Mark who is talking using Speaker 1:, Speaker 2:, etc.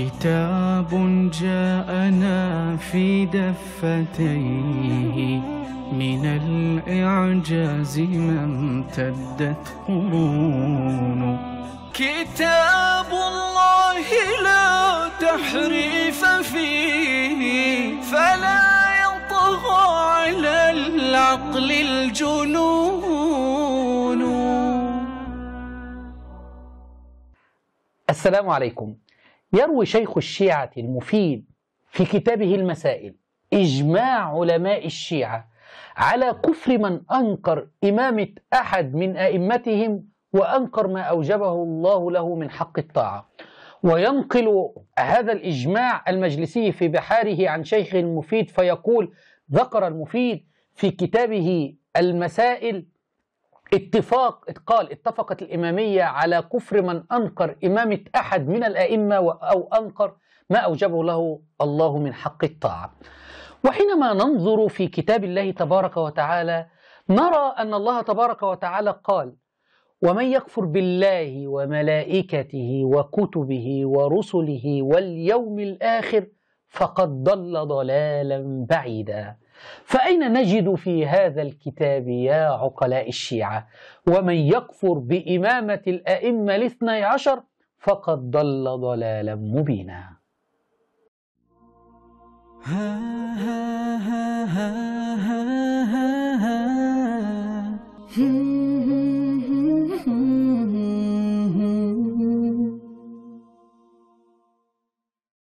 Speaker 1: كتاب جاءنا في دفتيه من الإعجاز ما امتدت قرون. كتاب الله لا تحريف فيه فلا يطغى على العقل الجنون.
Speaker 2: السلام عليكم. يروي شيخ الشيعة المفيد في كتابه المسائل إجماع علماء الشيعة على كفر من أنكر إمامة أحد من أئمتهم وأنكر ما أوجبه الله له من حق الطاعة، وينقل هذا الإجماع المجلسي في بحاره عن شيخ المفيد فيقول: ذكر المفيد في كتابه المسائل اتفقت الإمامية على كفر من أنكر إمامة أحد من الأئمة أو أنكر ما أوجبه له الله من حق الطاعة. وحينما ننظر في كتاب الله تبارك وتعالى نرى أن الله تبارك وتعالى قال: ومن يكفر بالله وملائكته وكتبه ورسله واليوم الآخر فقد ضل ضلالا بعيدا. فأين نجد في هذا الكتاب يا عقلاء الشيعة ومن يكفر بإمامة الأئمة الاثني عشر فقد ضل ضلالا مبينا؟